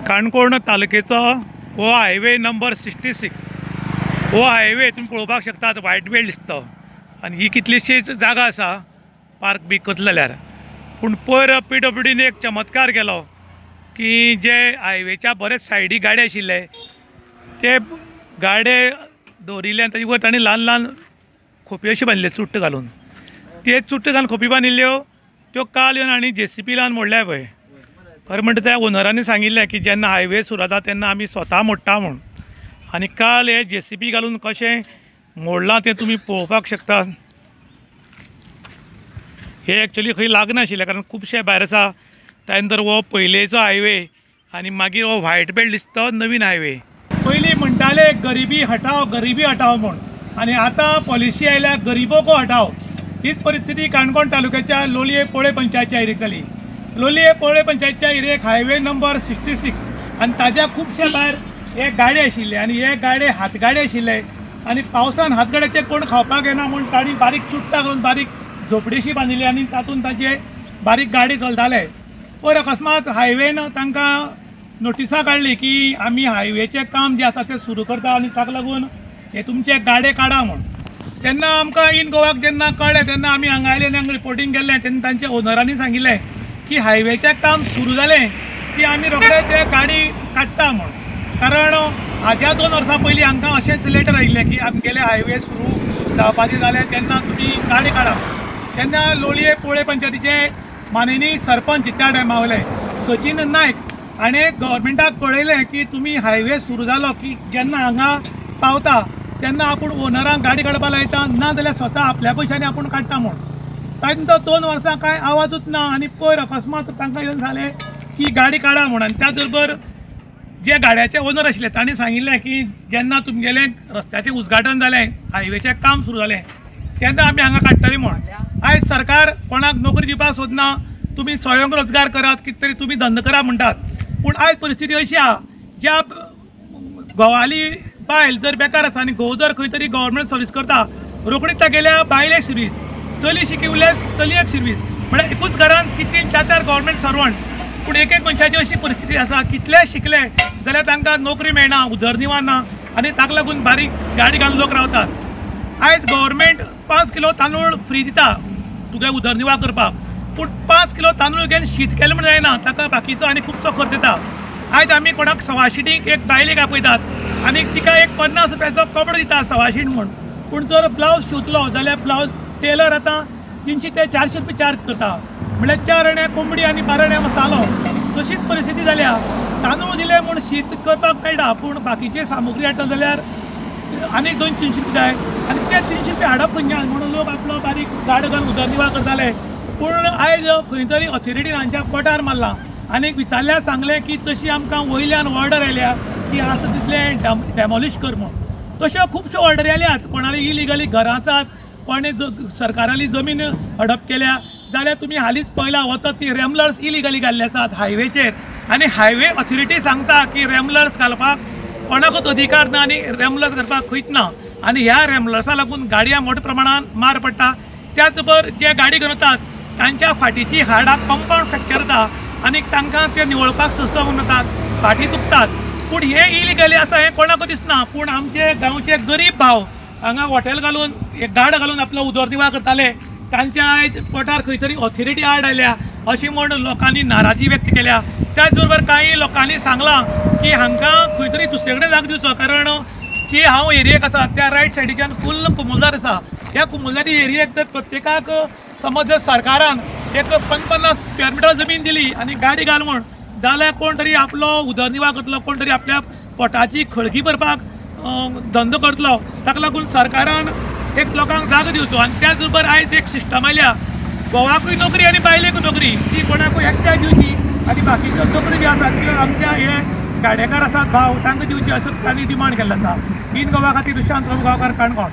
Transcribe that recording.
काणकोण तालुक्याचो हो highway number 66 हो highway तुम्ही पळोवपाक शकतात. व्हायट बेल्ट दिसता आनी ही कितलीशीच जागा आसा पार्क बी करतले जाल्यार. पूण पयर PWDन एक चमत्कार केलो की जे हायवेच्या बरेच सायडीक गाडे आशिल्ले ते गाडे दवरिल्ले आनी ताजे वयर तांणी ल्हान ल्हान खोपी अशी बांदिल्ल्यो चुट्ट घालून. ते चुट्ट घालून खोपी बांदिल्ल्यो त्यो काल येवन आनी JCB लावन मोडल्या पळय. खरें म्हणटा त्या ओनरांनी सांगिल्लें की जेन्ना हायवे सुरू जाता तेन्ना आमी स्वता मोडटा म्हूण. आनी काल हे JCB घालून कशें मोडलां तें तुमी पळोवपाक शकता. हे एक्चुअली खंय लागनाशिल्लें कारण खुबशे भायर आसा. त्या नंतर हो पयलेचो हायवे आनी मागीर हो व्हायट बेल्ट दिसता नवीन हायवे. पयलीं म्हणटाले गरिबी हटाव म्हूण आनी आतां पॉलिसी आयल्या गरीबो को हटाव. हीच परिस्थिती काणकोण तालुक्याच्या लोलये पोळे पंचायतच्या एरियेक जाली. लोलये पोळे पंचायतच्या एरियेक हायवे नंबर 66 आनी ताज्या खुबशे भायर हे गाडे आशिल्ले आनी हे गाडे हातगाडे आशिल्ले आनी पावसान हातगाड्याचेर कोण खावपाक येना म्हूण तांणी बारीक चुट्टां घालून बारीक झोपडीशी बांदिल्ली आनी तातूंत ताजे बारीक गाडी चलताले. पयर अकस्मात हायवेन तांकां नोटिसा काडली की आमी हायवेचें काम जें आसा तें सुरू करता आनी ताका लागून हे तुमचे गाडे काडा म्हूण. तेन्ना आमकां इन गोवाक जेन्ना कळ्ळें तेन्ना आमी हांगा आयले आनी हांगा रिपोर्टींग केल्लें. तेन्ना तांच्या ओनरांनी सांगिल्लें की हायवेचें काम सुरू जालें की आमी रोखडेच हे गाडी काडटा म्हूण. कारण हाज्या 2 वर्सां पयलीं हांकां अशेंच लेटर आयिल्लें की आमगेले हायवे सुरू जावपाचें जालें तेन्ना तुमी गाडी काडा. तेन्ना लोलये पोळे पंचायतीचे माननीय सरपंच त्या टायमा वयले सचिन नायक हाणें गव्हर्मेंटाक कळयलें की तुमी हायवे सुरू जालो की जेन्ना हांगा पावता तेन्ना आपूण ओनरांक गाडी काडपाक लायता ना जाल्यार स्वता आपल्या पयशांनी आपूण काडटा म्हूण. तांणी तो 2 वर्सां कांय आवाजूच ना आनी पयर अकस्मात तांकां येवन सांगलें की गाडी काडा म्हूण. आनी त्याच बरोबर जे गाड्याचे ओनर आशिल्ले तांणी सांगिल्लें की जेन्ना तुमगेलें रस्त्याचें उजघाटन जालें हायवेचें काम सुरू जालें तेन्ना आमी हांगा काडटलीं म्हूण. आयज सरकार कोणाक नोकरी दिवपाक सोदना. तुमी स्वयं रोजगार करात कितें तरी तुमी धंदो करा म्हणटात. पूण आयज परिस्थिती अशी आहा ज्या घोवाली बायल जर बेकार आसा आनी घोव जर खंय तरी गव्हर्मेंट सर्वीस करता रोखडीच तागेल्या बायलेक सर्वीस चली शिकिल्ले चलयेक सर्वीस म्हळ्यार एकूच घरान 3-4 गव्हर्मेंट सर्वंट. पूण एक मनशाची अशी परिस्थिती आसा कितले शिकले जाल्यार तांकां नोकरी मेळना उदरनिर्वाह ना आनी ताका लागून बारीक गाडी घालून लोक रावतात. आयज गव्हर्मेंट 5 किलो तांदूळ फ्री दिता तुगे उदरनिर्वाह करपाक. पूण 5 किलो तांदूळ घेवन शीत केलें म्हण जायना ताका बाकीचो आनी खुबसो खर्च येता. आयज आमी कोणाक सवाशिणीक एक बायलेक आपयतात आनी तिका एक 50 रुपयाचो कपडो दिता सवाशीण म्हूण. पूण जर ब्लावज शिवतलो जाल्यार ब्लावज टेलर आतां 300 ते 400 रुपया चार्ज करता. म्हळ्यार 4 अण्या कोंबडी आनी 12 अण्या मसालो. तशीच परिस्थिती जाल्या. तांदूळ दिले म्हूण शीत करपाक मेळटा पूण बाकीचे सामुग्री हाडटा जाल्यार आनी 200-300 रुपया जाय आनी ते 300 रुपया हाडप खंयच्यान म्हणून लोक आपलो बारीक गाडो घालून उदरनिर्वाह करताले. पूण आयज खंय तरी ऑथॉरिटीन हांच्या पोटार मारला आनी विचारल्यार सांगलें की तशी आमकां वयल्यान ऑर्डर आयल्या की आसा तितलें डॅमॉलिश कर म्हूण. तश्यो खुबश्यो ऑर्डरी आयल्यात. कोणाली इलिगली घरां आसात कोणें सरकाराली जमीन हडप केल्या जाल्यार तुमी हालींच पळयलां वता ती रॅमलर्स इलिगली घाल्ले आसात हायवेचेर. आनी हायवे ऑथॉरिटी सांगता की रॅमलर्स घालपाक कोणाकूच अधिकार ना आनी रॅमलर्स घालपाक खंयच ना. आनी ह्या रॅमलर्सा लागून गाडयांक मोठ्या प्रमाणान मार पडटा. त्याच बरोबर जे गाडी घेवन वतात तांच्या फाटीची हाडां कंपाउंड फ्रॅक्चर जाता आनी तांकां ते निवळपाक संवय जातात फाटी दुखतात. पूण हे इलिगली आसा हें कोणाकूच दिसना. पूण आमचे गांवचे गरीब भाव हांगा हॉटेल घालून एक गाड घालून आपलो उदरनिर्वाह करताले तांच्या आयज पोटार खंय तरी ऑथॉरिटी आड आयल्या अशी म्हूण लोकांनी नाराजी व्यक्त केल्या. त्याच बरोबर काही लोकांनी सांगलां की हांकां खंय तरी दुसरे कडेन जागो दिवचो कारण जी हांव एरियेक आसा त्या रायट सायडीच्यान फुल्ल कुमुलदार आसा. ह्या कुमुलदारी एरियेक तर प्रत्येकाक समज जर सरकारान एक 50-50 स्क्वेअर मिटर जमीन दिली आनी गाडी घाल म्हूण जाल्यार कोण तरी आपलो उदरनिर्वाह करतलो कोण तरी आपल्या पोटाची खळगी भरपाक धंदो करतलो. ताका लागून सरकारान एक लोकांक जागो दिवचो. आनी त्याच बरोबर आयज एक सिस्टम आयल्या घोवाकूय नोकरी आनी बायलेकूय नोकरी ती कोणाकूय एकट्याक दिवची आनी बाकीच्यो नोकरी ज्यो आसात त्यो आमच्या हे गाडेकार आसात भाव तांकां दिवची असो तांणी डिमांड केल्लो आसा. इन गोवा खातीर दुशांत प्रभू गांवकार काणकोण.